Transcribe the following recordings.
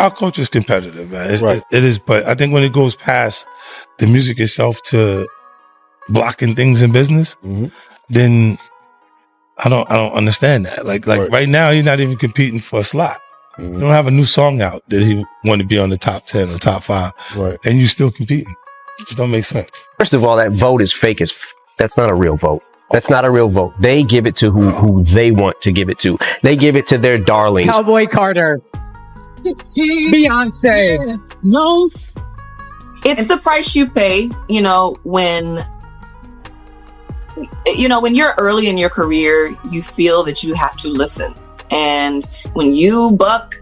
our culture is competitive, man. Right. It is, but I think when it goes past the music itself to blocking things in business, then I don't understand that. Like right now, you're not even competing for a slot. You don't have a new song out that he want to be on the top 10 or top 5, right? And you still competing. It don't make sense. First of all, that vote is fake. That's not a real vote. That's not a real vote. They give it to who they want to give it to. They give it to their darlings. Cowboy Carter. Beyonce. No. It's the price you pay, when you're early in your career, you feel that you have to listen. And when you buck,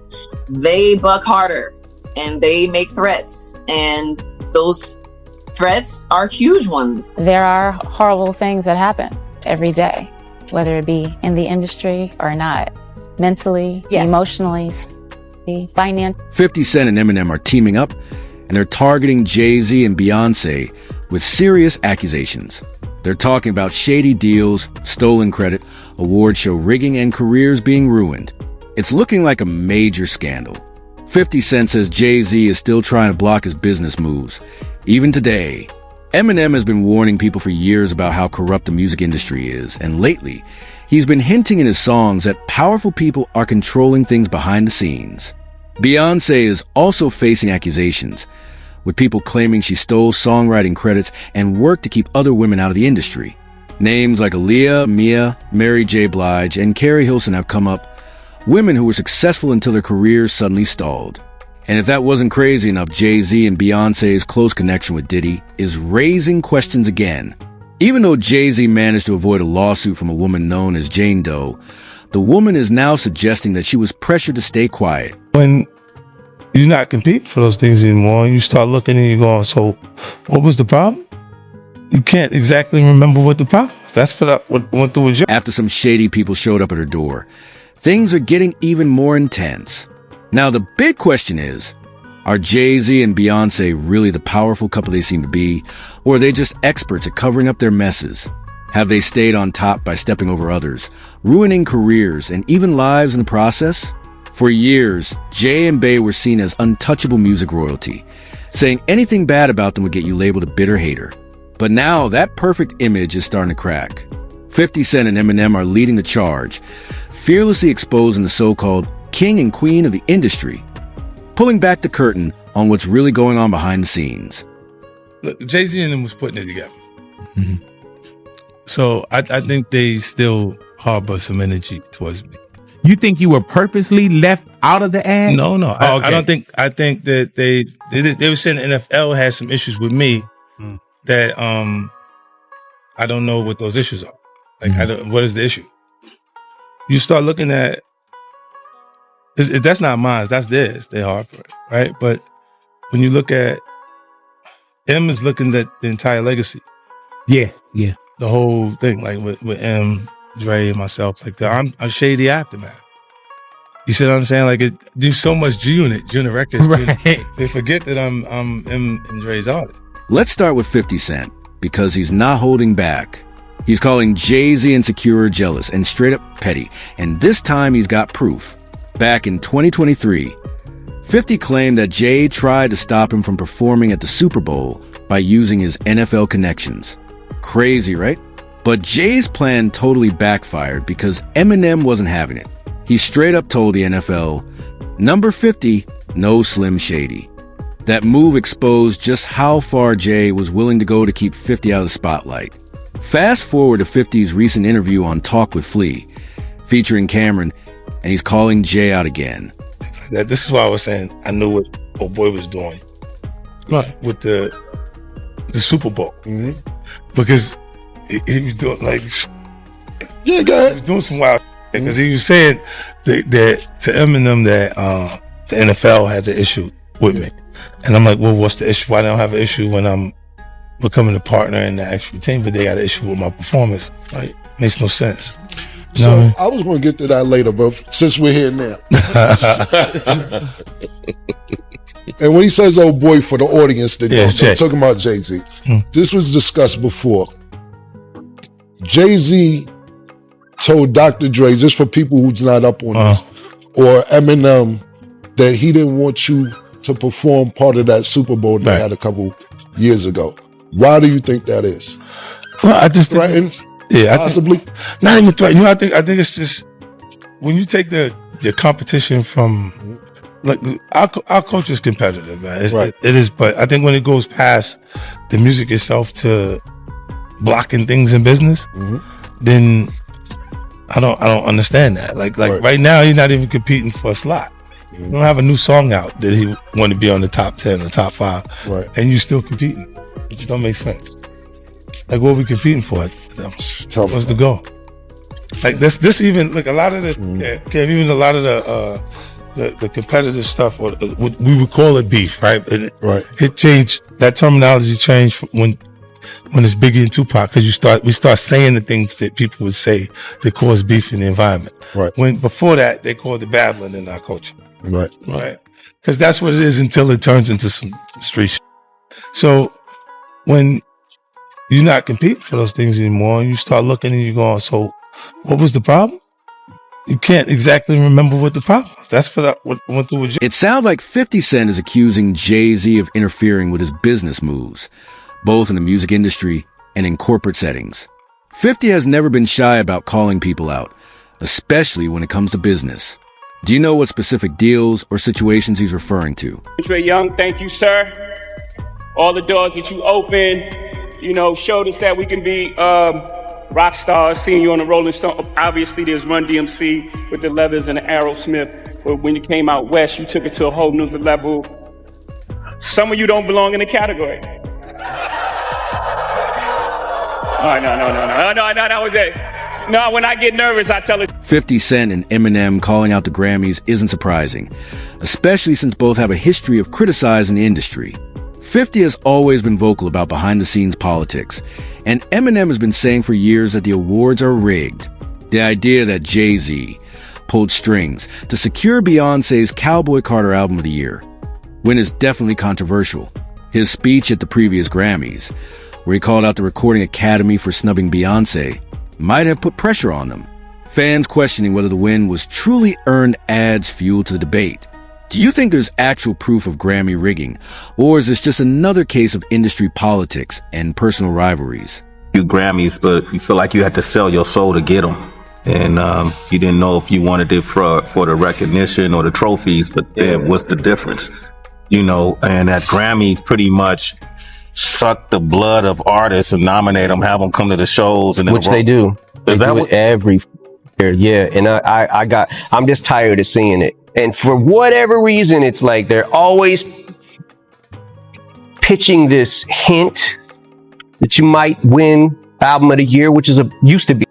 they buck harder and they make threats. And those threats are huge ones. There are horrible things that happen every day, whether it be in the industry or not, mentally, emotionally, financially. 50 Cent and Eminem are teaming up, and they're targeting JayZ and Beyonce with serious accusations. They're talking about shady deals, stolen credit, award show rigging, and careers being ruined. It's looking like a major scandal. 50 Cent says JayZ is still trying to block his business moves. Even today, Eminem has been warning people for years about how corrupt the music industry is, and lately, he's been hinting in his songs that powerful people are controlling things behind the scenes. Beyonce is also facing accusations, with people claiming she stole songwriting credits and worked to keep other women out of the industry. Names like Aaliyah, Mia, Mary J. Blige, and Carrie Hilson have come up, women who were successful until their careers suddenly stalled. And if that wasn't crazy enough, JayZ and Beyonce's close connection with Diddy is raising questions again. Even though JayZ managed to avoid a lawsuit from a woman known as Jane Doe, the woman is now suggesting that she was pressured to stay quiet. When you're not competing for those things anymore, and you start looking and you're going, so what was the problem? You can't exactly remember what the problem was. That's what went through with you. After some shady people showed up at her door, things are getting even more intense. Now, the big question is, are JayZ and Beyonce really the powerful couple they seem to be, or are they just experts at covering up their messes? Have they stayed on top by stepping over others, ruining careers and even lives in the process? For years, Jay and Bey were seen as untouchable music royalty. Saying anything bad about them would get you labeled a bitter hater. But now, that perfect image is starting to crack. 50 Cent and Eminem are leading the charge, fearlessly exposing the so-called king and queen of the industry, pulling back the curtain on what's really going on behind the scenes. Look, JayZ and them was putting it together. So I think they still harbor some energy towards me. You think you were purposely left out of the ad? No. Oh, okay. I don't think. I think that they were saying the NFL had some issues with me that I don't know what those issues are. Like, what is the issue? You start looking at that's not mine. That's theirs. They harbor it, right? But when you look at M is looking at the entire legacy. Yeah. The whole thing, like with M, Dre, and myself, like I'm a shady aftermath. You see what I'm saying? Like, it do so much G-Unit Records. Right. They forget that I'm M and Dre's artist. Let's start with 50 Cent, because he's not holding back. He's calling JayZ insecure, jealous, and straight up petty. And this time he's got proof. Back in 2023, 50 claimed that Jay tried to stop him from performing at the Super Bowl by using his NFL connections. Crazy, right? But Jay's plan totally backfired because Eminem wasn't having it. He straight up told the NFL, "Number 50, no Slim Shady." That move exposed just how far Jay was willing to go to keep 50 out of the spotlight. Fast forward to 50's recent interview on Talk with Flea, featuring Cameron, and he's calling Jay out again. This is why I was saying I knew what old boy was doing, right, with the Super Bowl, because he was doing he was doing some wild shit, because he was saying that to Eminem that the NFL had the issue with me, and I'm like, well, what's the issue? Why don't I have an issue when I'm becoming a partner in the actual team, but they got an issue with my performance? Like, makes no sense. So I was going to get to that later, but since we're here now. And when he says old boy, for the audience that I'm talking about JayZ. This was discussed before. JayZ told Dr. Dre, just for people who's not up on this, or Eminem, that he didn't want you to perform part of that Super Bowl they had a couple years ago. Why do you think that is? Well, I just threatened. Possibly. Not even threatened. I think it's just when you take the competition from like our culture is competitive, man. It is, but I think when it goes past the music itself to blocking things in business, then I don't understand that. Like right now, he's not even competing for a slot. You don't have a new song out that he want to be on the top 10 or top 5, and you still competing. It just don't make sense. Like, what are we competing for? What's the goal? Like this even like a lot of this, even a lot of the competitive stuff, or what we would call it beef, right? It changed. That terminology changed from when it's Biggie and Tupac, because we start saying the things that people would say that cause beef in the environment. When before that they called it battling in our culture. Right. Because that's what it is until it turns into some street shit. So when you're not competing for those things anymore, and you start looking and you're going, so what was the problem? You can't exactly remember what the problem was. That's what I went through with. It sounds like 50 Cent is accusing JayZ of interfering with his business moves, both in the music industry and in corporate settings. 50 has never been shy about calling people out, especially when it comes to business. Do you know what specific deals or situations he's referring to? Trey Young, thank you, sir. All the doors that you opened, showed us that we can be rock stars. Seeing you on the Rolling Stone. Obviously, there's Run DMC with the Leathers and the Aerosmith. But when you came out west, you took it to a whole new level. Some of you don't belong in the category. Oh, no, that was it. No, when I get nervous, I tell it. 50 Cent and Eminem calling out the Grammys isn't surprising, especially since both have a history of criticizing the industry. 50 has always been vocal about behind-the-scenes politics, and Eminem has been saying for years that the awards are rigged. The idea that JayZ pulled strings to secure Beyonce's Cowboy Carter Album of the Year win is definitely controversial. His speech at the previous Grammys, where he called out the Recording Academy for snubbing Beyonce, might have put pressure on them. Fans questioning whether the win was truly earned adds fuel to the debate. Do you think there's actual proof of Grammy rigging, or is this just another case of industry politics and personal rivalries? You Grammys, but you feel like you had to sell your soul to get them. And you didn't know if you wanted it for the recognition or the trophies, but then what's the difference? And that Grammys pretty much suck the blood of artists and nominate them, have them come to the shows. And which they do. They do it every year. Yeah, and I'm just tired of seeing it. And for whatever reason, it's like they're always pitching this hint that you might win Album of the Year, which used to be.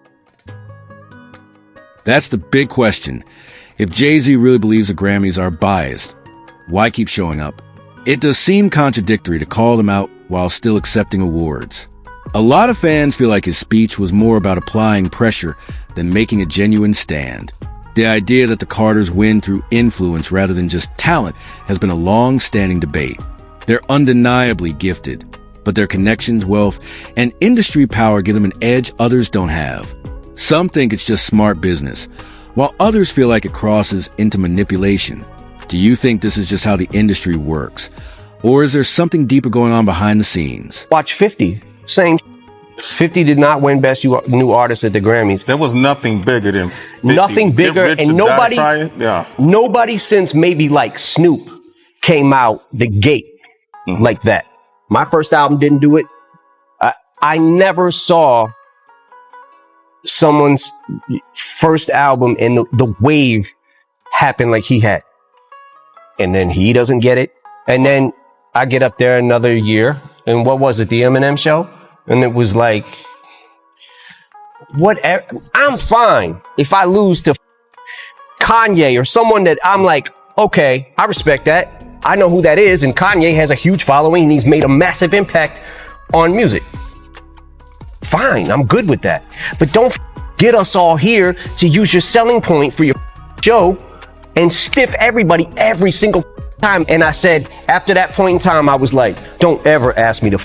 That's the big question. If JayZ really believes the Grammys are biased, why keep showing up? It does seem contradictory to call them out while still accepting awards. A lot of fans feel like his speech was more about applying pressure than making a genuine stand. The idea that the Carters win through influence rather than just talent has been a long-standing debate. They're undeniably gifted, but their connections, wealth, and industry power give them an edge others don't have. Some think it's just smart business, while others feel like it crosses into manipulation. Do you think this is just how the industry works? Or is there something deeper going on behind the scenes? Watch 50. Same. 50 did not win Best New Artist at the Grammys. There was nothing bigger than 50. Nothing bigger, and nobody since maybe like Snoop came out the gate like that. My first album didn't do it. I never saw someone's first album and the wave happen like he had. And then he doesn't get it. And then I get up there another year, and what was it, the Eminem show? And it was like, whatever. I'm fine if I lose to Kanye or someone that I'm like, okay, I respect that. I know who that is, and Kanye has a huge following, and he's made a massive impact on music. Fine, I'm good with that. But don't get us all here to use your selling point for your show and stiff everybody every single time. And I said, after that point in time, I was like, don't ever ask me to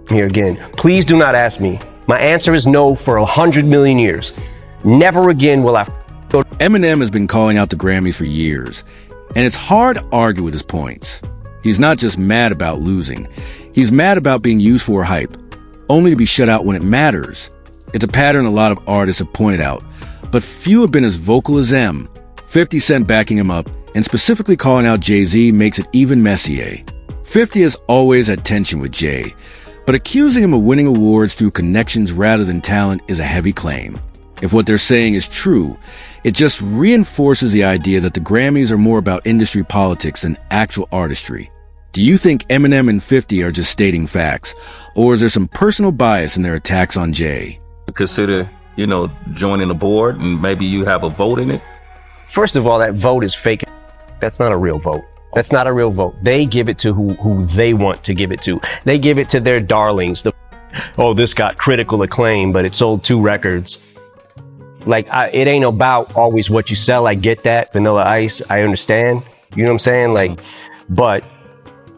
here again. Please do not ask me. My answer is no for 100 million years. Never again will I Eminem has been calling out the Grammys for years, And it's hard to argue with his points. He's not just mad about losing. He's mad about being used for hype, only to be shut out when it matters. It's a pattern a lot of artists have pointed out, but few have been as vocal as M. 50 Cent backing him up, and specifically calling out JayZ makes it even messier. 50 has always had tension with Jay, but accusing him of winning awards through connections rather than talent is a heavy claim. If what they're saying is true, it just reinforces the idea that the Grammys are more about industry politics than actual artistry. Do you think Eminem and 50 are just stating facts, or is there some personal bias in their attacks on Jay? Consider, joining a board and maybe you have a vote in it? First of all, that vote is fake. That's not a real vote. That's not a real vote. They give it to who they want to give it to. They give it to their darlings. This got critical acclaim, but it sold 2 records. It ain't about always what you sell. I get that. Vanilla Ice, I understand. You know what I'm saying? But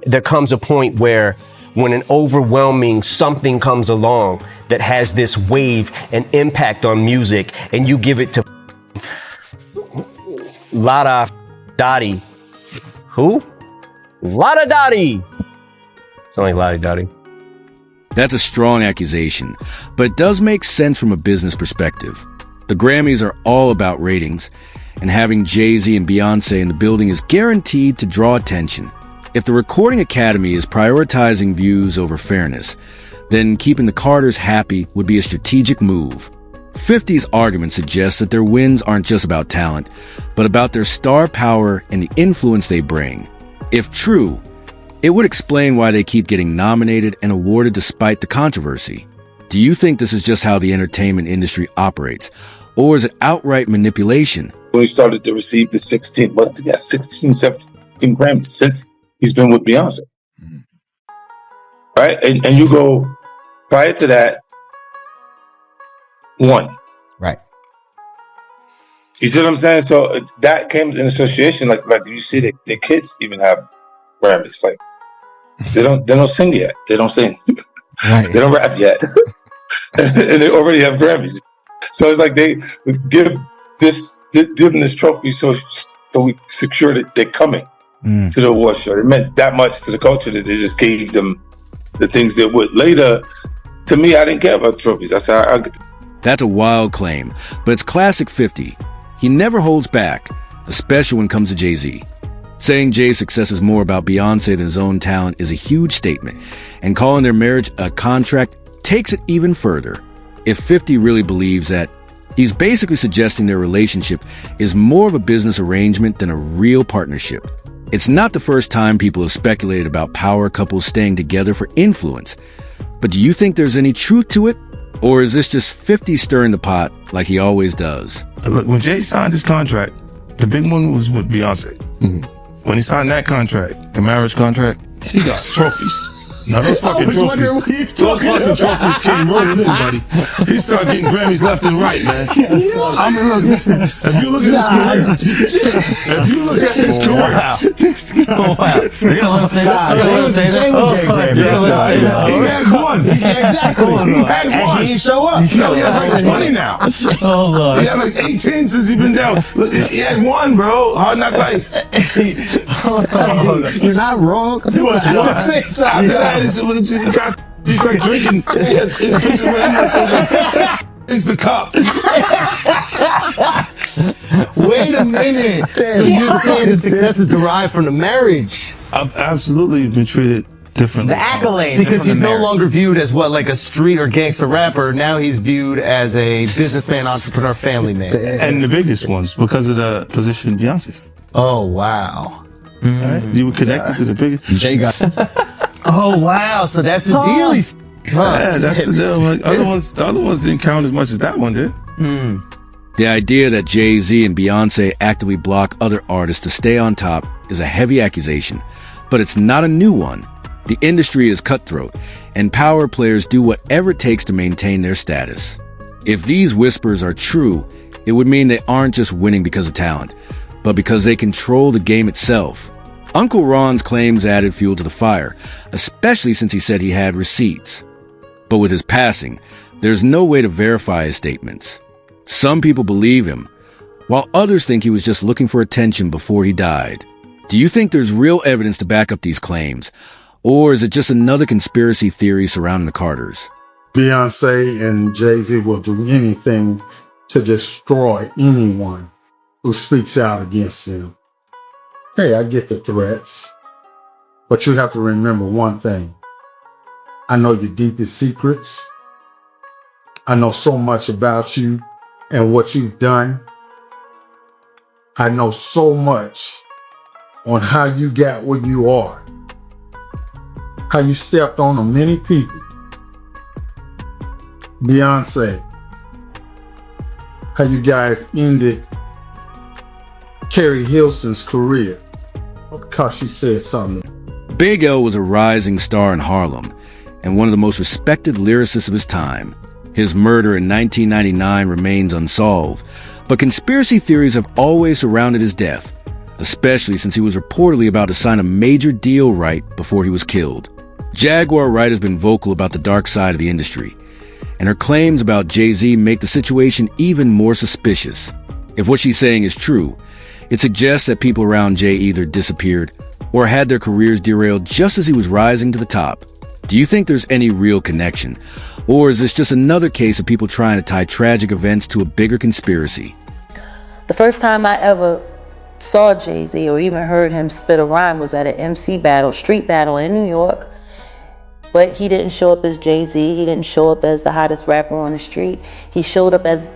there comes a point where when an overwhelming something comes along that has this wave and impact on music, and you give it to Lada Dottie. Who? Lada Dottie. It's only Lada Dottie. That's a strong accusation, but it does make sense from a business perspective. The Grammys are all about ratings, and having JayZ and Beyonce in the building is guaranteed to draw attention. If the Recording Academy is prioritizing views over fairness, then keeping the Carters happy would be a strategic move. 50's argument suggests that their wins aren't just about talent, but about their star power and the influence they bring. If true, it would explain why they keep getting nominated and awarded despite the controversy. Do you think this is just how the entertainment industry operates, or is it outright manipulation? When he started to receive the 16, 17 Grammys since he's been with Beyonce. Right? And you go, prior to that, 1. Right. You see what I'm saying? So that came in association, like you see the kids even have Grammys. They don't sing yet. They don't sing. Right. They don't rap yet. And they already have Grammys. So it's like they give them this trophy so we secure that they're coming to the award show. It meant that much to the culture that they just gave them the things they would. Later, to me, I didn't care about trophies. I said, I'll get That's a wild claim, but it's classic 50. He never holds back, especially when it comes to JayZ. Saying Jay's success is more about Beyonce than his own talent is a huge statement, and calling their marriage a contract takes it even further. If 50 really believes that, he's basically suggesting their relationship is more of a business arrangement than a real partnership. It's not the first time people have speculated about power couples staying together for influence. But do you think there's any truth to it? Or is this just 50 stirring the pot like he always does? Look, when Jay signed his contract, the big one was with Beyonce. Mm-hmm. When he signed that contract, the marriage contract, he got trophies. Now those fucking trophies, came rolling in, buddy. He started getting Grammys left and right, man. I mean, look, listen. If you look at his career, You're gonna let him say that? He had one. Exactly. He had one. And he didn't show up. He had like 20 now. Oh, Lord. He had like 18 since he's been down. Look, he had one, bro. Hard Knock Life. You're not wrong. He was one. At the same time. He's like drinking. His picture is the cup. Wait a minute. So you're saying the success is derived from the marriage? I've absolutely been treated differently. The accolades. Because he's no longer viewed as like a street or gangster rapper. Now he's viewed as a businessman, entrepreneur, family man. And the biggest ones because of the position Beyonce's. Oh, wow. Right? You were connected to the biggest. Jay got. Oh, wow. So that's the deal. Yeah, that's the deal. Like, the other ones didn't count as much as that one did. The idea that JayZ and Beyonce actively block other artists to stay on top is a heavy accusation, but it's not a new one. The industry is cutthroat, and power players do whatever it takes to maintain their status. If these whispers are true, it would mean they aren't just winning because of talent, but because they control the game itself. Uncle Ron's claims added fuel to the fire, especially since he said he had receipts. But with his passing, there's no way to verify his statements. Some people believe him, while others think he was just looking for attention before he died. Do you think there's real evidence to back up these claims? Or is it just another conspiracy theory surrounding the Carters? Beyonce and JayZ will do anything to destroy anyone who speaks out against them. Hey, I get the threats, but you have to remember one thing. I know your deepest secrets. I know so much about you and what you've done. I know so much on how you got where you are, how you stepped on many people. Beyonce, how you guys ended Carrie Hilson's career because she said something. Big L was a rising star in Harlem and one of the most respected lyricists of his time. His murder in 1999 remains unsolved, but conspiracy theories have always surrounded his death, especially since he was reportedly about to sign a major deal right before he was killed. Jaguar Wright has been vocal about the dark side of the industry, and her claims about JayZ make the situation even more suspicious. If what she's saying is true, it suggests that people around Jay either disappeared or had their careers derailed just as he was rising to the top. Do you think there's any real connection? Or is this just another case of people trying to tie tragic events to a bigger conspiracy? The first time I ever saw JayZ or even heard him spit a rhyme was at an MC battle, street battle in New York. But he didn't show up as JayZ. He didn't show up as the hottest rapper on the street. He showed up as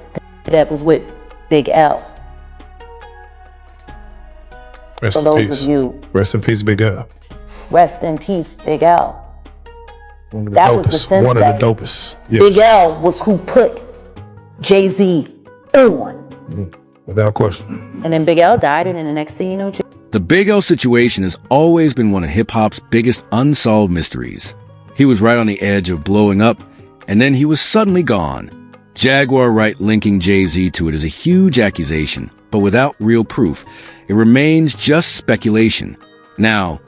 that was with Big L. Rest For in those peace. of you, Rest in peace, Big L. rest in peace, Big L. One of the That dopest. was the sense One of that the dopest. Yes. Big L was who put JayZ on. Without question. And then Big L died, and then the next thing you know, The Big L situation has always been one of hip-hop's biggest unsolved mysteries. He was right on the edge of blowing up, and then he was suddenly gone. Jaguar Wright linking JayZ to it is a huge accusation, but without real proof. It remains just speculation. Now,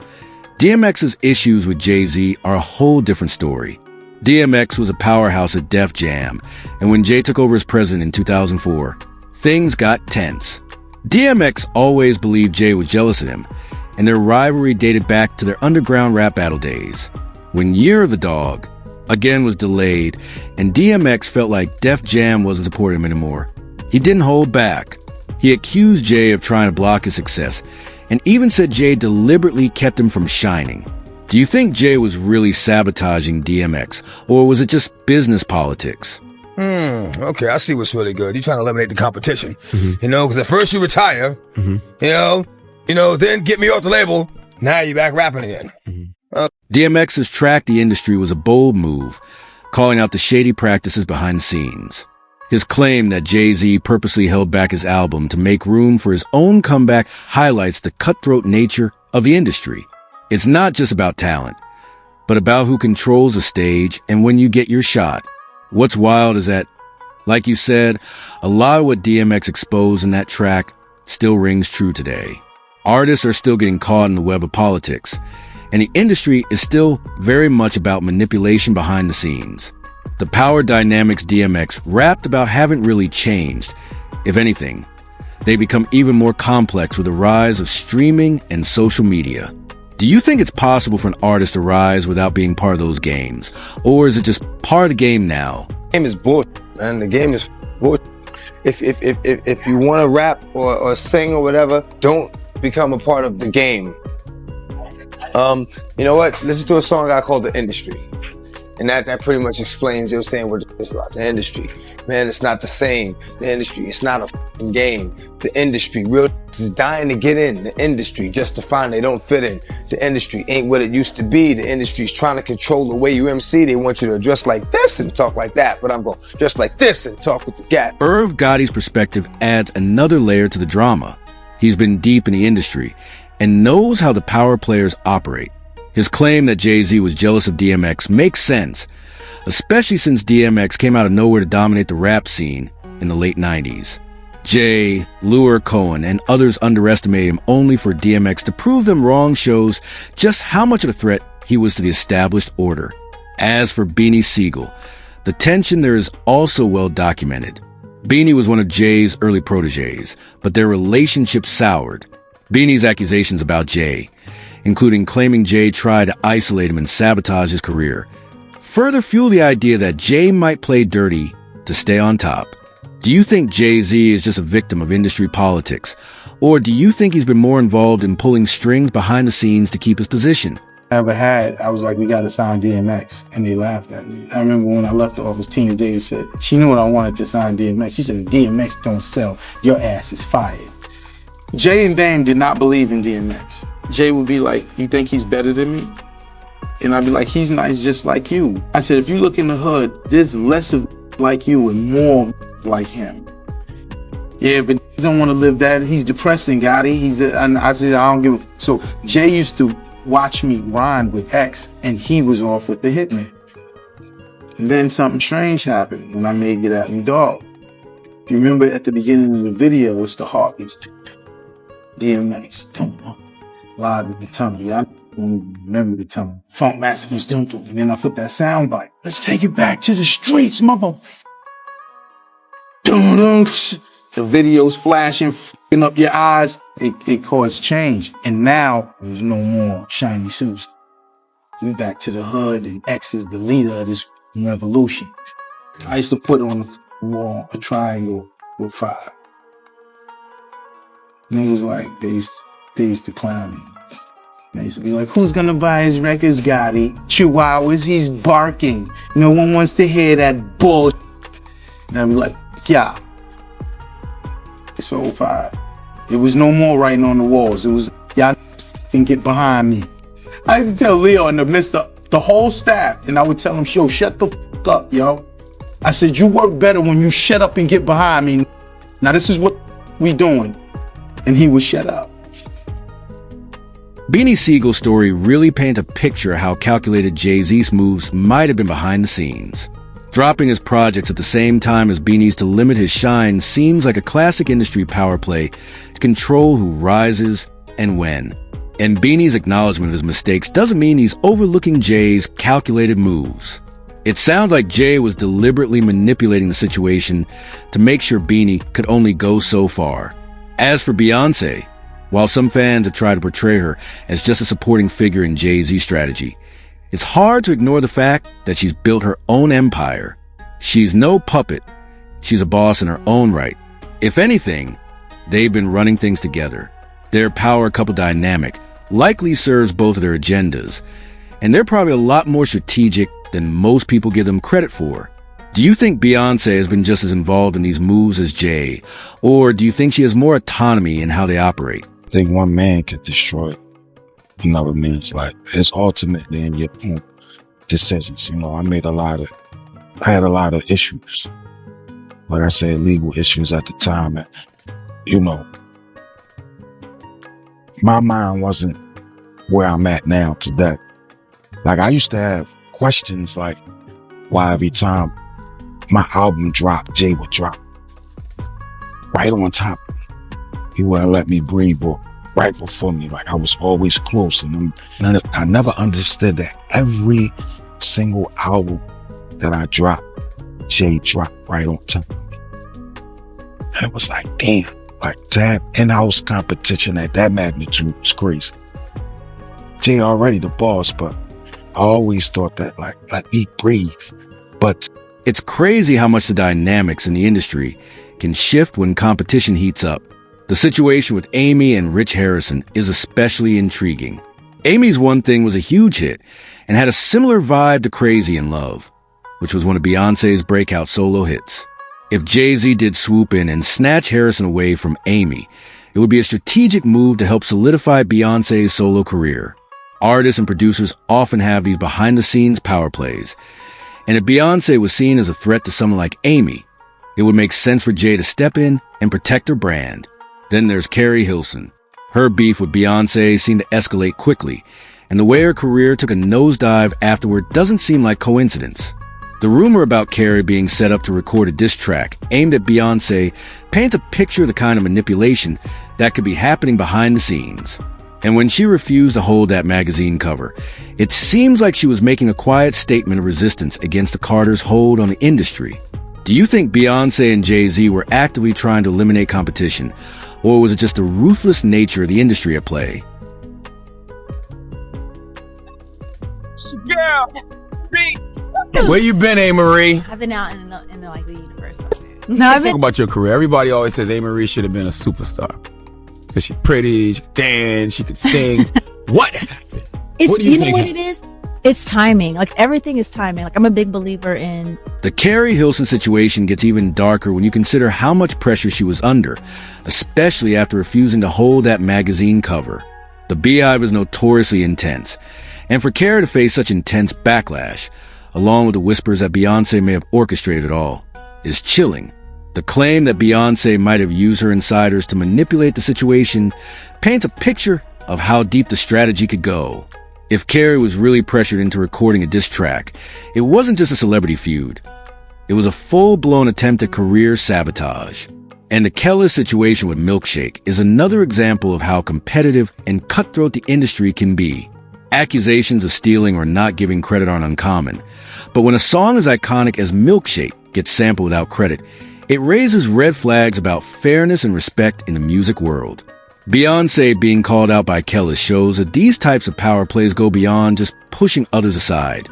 DMX's issues with JayZ are a whole different story. DMX was a powerhouse at Def Jam, and when Jay took over as president in 2004, things got tense. DMX always believed Jay was jealous of him, and their rivalry dated back to their underground rap battle days. When Year of the Dog again was delayed and DMX felt like Def Jam wasn't supporting him anymore, he didn't hold back. He accused Jay of trying to block his success and even said Jay deliberately kept him from shining. Do you think Jay was really sabotaging DMX, or was it just business politics? Okay, I see what's really good. You're trying to eliminate the competition, you know, because at first you retire, you know, then get me off the label. Now you're back rapping again. DMX's track the industry was a bold move, calling out the shady practices behind the scenes. His claim that JayZ purposely held back his album to make room for his own comeback highlights the cutthroat nature of the industry. It's not just about talent, but about who controls the stage and when you get your shot. What's wild is that, like you said, a lot of what DMX exposed in that track still rings true today. Artists are still getting caught in the web of politics, and the industry is still very much about manipulation behind the scenes. The power dynamics DMX rapped about haven't really changed. If anything, they become even more complex with the rise of streaming and social media. Do you think it's possible for an artist to rise without being part of those games? Or is it just part of the game now? The game is bullshit, man. The game is bullshit. If you want to rap or sing or whatever, don't become a part of the game. You know what? Listen to a song I called The Industry. And that pretty much explains, it was saying what it's about, the industry. Man, it's not the same. The industry, it's not a f***ing game. The industry, real is dying to get in the industry just to find they don't fit in. The industry ain't what it used to be. The industry's trying to control the way you MC. They want you to dress like this and talk like that, but I'm going to dress like this and talk with the gap. Irv Gotti's perspective adds another layer to the drama. He's been deep in the industry and knows how the power players operate. His claim that JayZ was jealous of DMX makes sense, especially since DMX came out of nowhere to dominate the rap scene in the late 90s. Jay, Lure Cohen, and others underestimated him only for DMX to prove them wrong shows just how much of a threat he was to the established order. As for Beanie Sigel, the tension there is also well documented. Beanie was one of Jay's early proteges, but their relationship soured. Beanie's accusations about Jay, including claiming Jay tried to isolate him and sabotage his career, further fuel the idea that Jay might play dirty to stay on top. Do you think JayZ is just a victim of industry politics, or do you think he's been more involved in pulling strings behind the scenes to keep his position? I was like, we got to sign DMX, and they laughed at me. I remember when I left the office, Tina Davis said, she knew what I wanted to sign DMX. She said, DMX don't sell, your ass is fired. Jay and Dame did not believe in DMX. Jay would be like, you think he's better than me? And I'd be like, he's nice just like you. I said, if you look in the hood, there's less of like you and more like him. Yeah, but he don't want to live that. He's depressing, Gotti. And I said, I don't give a. So Jay used to watch me rhyme with X, and he was off with the Hitman. And then something strange happened when I made Get At Me Dog. You remember at the beginning of the video, it's the heartbeats. DMX, live with the tummy. I don't remember the tummy. Funk Massacre's doing, and then I put that sound bite. Let's take it back to the streets, mother. The video's flashing, f***ing up your eyes. It caused change. And now, there's no more shiny suits. We back to the hood, and X is the leader of this revolution. I used to put on the wall a triangle with 5. Niggas like, they used to clown me. They used to be like, who's gonna buy his records, Gotti? Chihuahuas, he's barking. No one wants to hear that bullshit. And I'd be like, yeah. It's 05. It was no more writing on the walls. It was, y'all can get behind me. I used to tell Leo in the midst of the whole staff, and I would tell him, yo, shut the f up, yo. I said, you work better when you shut up and get behind me. Now this is what we doing. And he would shut up. Beanie Sigel's story really paints a picture of how calculated JayZ's moves might have been behind the scenes. Dropping his projects at the same time as Beanie's to limit his shine seems like a classic industry power play to control who rises and when. And Beanie's acknowledgement of his mistakes doesn't mean he's overlooking Jay's calculated moves. It sounds like Jay was deliberately manipulating the situation to make sure Beanie could only go so far. As for Beyonce, while some fans have tried to portray her as just a supporting figure in JayZ's strategy, it's hard to ignore the fact that she's built her own empire. She's no puppet. She's a boss in her own right. If anything, they've been running things together. Their power couple dynamic likely serves both of their agendas, and they're probably a lot more strategic than most people give them credit for. Do you think Beyonce has been just as involved in these moves as Jay, or do you think she has more autonomy in how they operate? I think one man can destroy another man's life. It's ultimately in your own decisions. You know, I had a lot of issues. Like I said, legal issues at the time. And, you know, my mind wasn't where I'm at now today. Like I used to have questions like why every time my album dropped, Jay would drop right on top. He wouldn't let me breathe, or right before me. Like I was always close. And I never understood that every single album that I dropped, Jay dropped right on top of me. And it was like, damn, like to have in-house competition at that magnitude was crazy. Jay already the boss, but I always thought that like, let me breathe. But it's crazy how much the dynamics in the industry can shift when competition heats up. The situation with Amy and Rich Harrison is especially intriguing. Amy's One Thing was a huge hit and had a similar vibe to Crazy in Love, which was one of Beyonce's breakout solo hits. If JayZ did swoop in and snatch Harrison away from Amy, it would be a strategic move to help solidify Beyonce's solo career. Artists and producers often have these behind-the-scenes power plays, and if Beyonce was seen as a threat to someone like Amy, it would make sense for Jay to step in and protect her brand. Then there's Carrie Hilson. Her beef with Beyonce seemed to escalate quickly, and the way her career took a nosedive afterward doesn't seem like coincidence. The rumor about Carrie being set up to record a diss track aimed at Beyonce paints a picture of the kind of manipulation that could be happening behind the scenes. And when she refused to hold that magazine cover, it seems like she was making a quiet statement of resistance against the Carters' hold on the industry. Do you think Beyonce and JayZ were actively trying to eliminate competition, Or was it just the ruthless nature of the industry at play? Where you been, A-Marie? I've been out in the universe. No, Talk about your career. Everybody always says A-Marie should have been a superstar. Because she's pretty, she could dance, she could sing. What happened? What do you know what it is? It's timing. Like, everything is timing. Like, I'm a big believer in... The Carrie Hilson situation gets even darker when you consider how much pressure she was under, especially after refusing to hold that magazine cover. The Beehive is notoriously intense, and for Carrie to face such intense backlash, along with the whispers that Beyonce may have orchestrated it all, is chilling. The claim that Beyonce might have used her insiders to manipulate the situation paints a picture of how deep the strategy could go. If Carrie was really pressured into recording a diss track, it wasn't just a celebrity feud. It was a full-blown attempt at career sabotage. And the Kelis situation with Milkshake is another example of how competitive and cutthroat the industry can be. Accusations of stealing or not giving credit aren't uncommon, but when a song as iconic as Milkshake gets sampled without credit, it raises red flags about fairness and respect in the music world. Beyonce being called out by Kelis shows that these types of power plays go beyond just pushing others aside.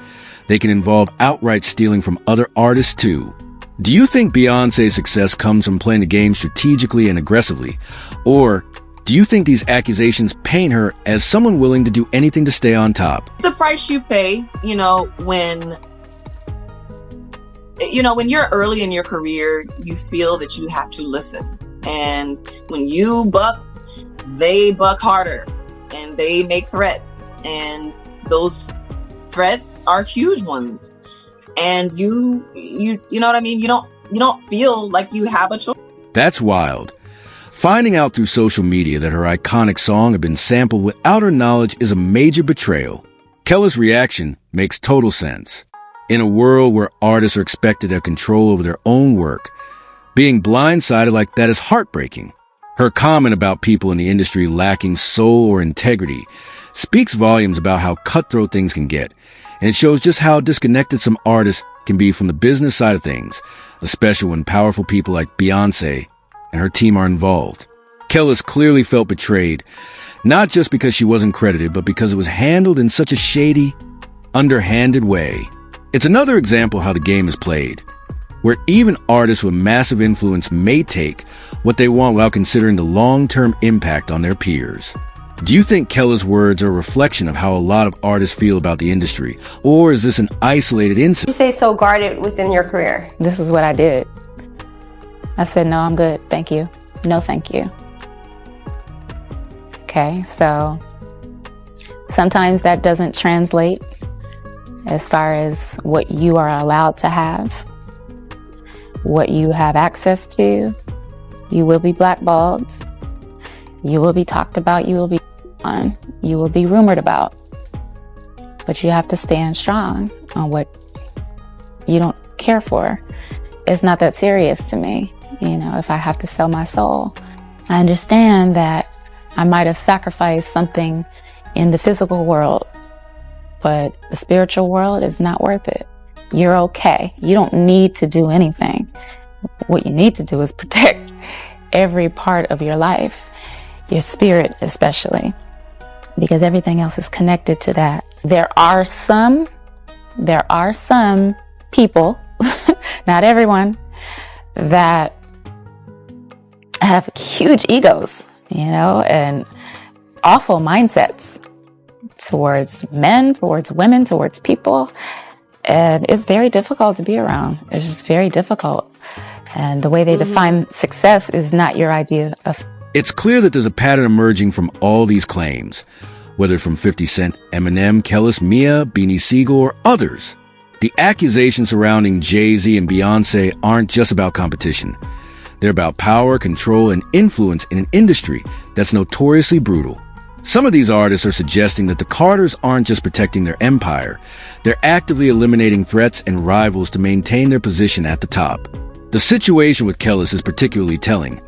They can involve outright stealing from other artists too. Do you think Beyonce's success comes from playing the game strategically and aggressively? Or do you think these accusations paint her as someone willing to do anything to stay on top? The price you pay, when you're early in your career, you feel that you have to listen. And when you buck, they buck harder, and they make threats, and those threats are huge ones. And you know what I mean? You don't feel like you have a choice. That's wild. Finding out through social media that her iconic song had been sampled without her knowledge is a major betrayal. Kelis' reaction makes total sense. In a world where artists are expected to have control over their own work, being blindsided like that is heartbreaking. Her comment about people in the industry lacking soul or integrity speaks volumes about how cutthroat things can get, and it shows just how disconnected some artists can be from the business side of things, especially when powerful people like Beyonce and her team are involved. Kelis clearly felt betrayed, not just because she wasn't credited, but because it was handled in such a shady, underhanded way. It's another example how the game is played, where even artists with massive influence may take what they want without considering the long-term impact on their peers. Do you think Kelis' words are a reflection of how a lot of artists feel about the industry, or is this an isolated incident? You say so guarded within your career. This is what I did. I said, no, I'm good, thank you. No, thank you. Okay, so sometimes that doesn't translate as far as what you are allowed to have, what you have access to. You will be blackballed. You will be talked about. You will be on. You will be rumored about. But you have to stand strong on what you don't care for. It's not that serious to me. If I have to sell my soul, I understand that I might have sacrificed something in the physical world, but the spiritual world is not worth it. You're okay. You don't need to do anything. What you need to do is protect every part of your life, your spirit especially, because everything else is connected to that. There are some people, not everyone, that have huge egos, and awful mindsets towards men, towards women, towards people. And it's very difficult to be around. It's just very difficult. And the way they define success is not your idea of. It's clear that there's a pattern emerging from all these claims, whether from 50 Cent, Eminem, Kelis, Mia, Beanie Sigel, or others. The accusations surrounding JayZ and Beyonce aren't just about competition. They're about power, control, and influence in an industry that's notoriously brutal. Some of these artists are suggesting that the Carters aren't just protecting their empire, they're actively eliminating threats and rivals to maintain their position at the top. The situation with Kelis is particularly telling.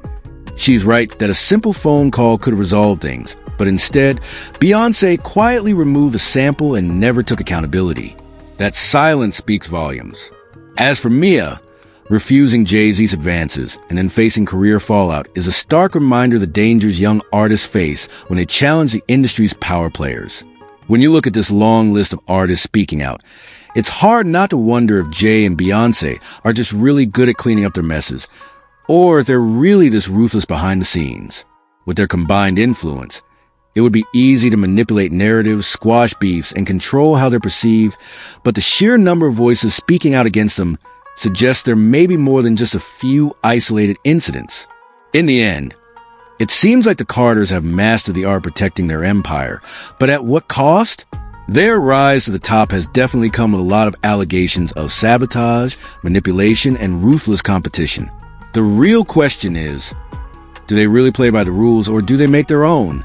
She's right that a simple phone call could have resolved things, but instead, Beyonce quietly removed the sample and never took accountability. That silence speaks volumes. As for Mia, Refusing JayZ's advances and then facing career fallout is a stark reminder of the dangers young artists face when they challenge the industry's power players. When you look at this long list of artists speaking out, it's hard not to wonder if Jay and Beyonce are just really good at cleaning up their messes, or if they're really just ruthless behind the scenes. With their combined influence, it would be easy to manipulate narratives, squash beefs, and control how they're perceived, but the sheer number of voices speaking out against them suggests there may be more than just a few isolated incidents. In the end, it seems like the Carters have mastered the art of protecting their empire, but at what cost? Their rise to the top has definitely come with a lot of allegations of sabotage, manipulation, and ruthless competition. The real question is, do they really play by the rules or do they make their own?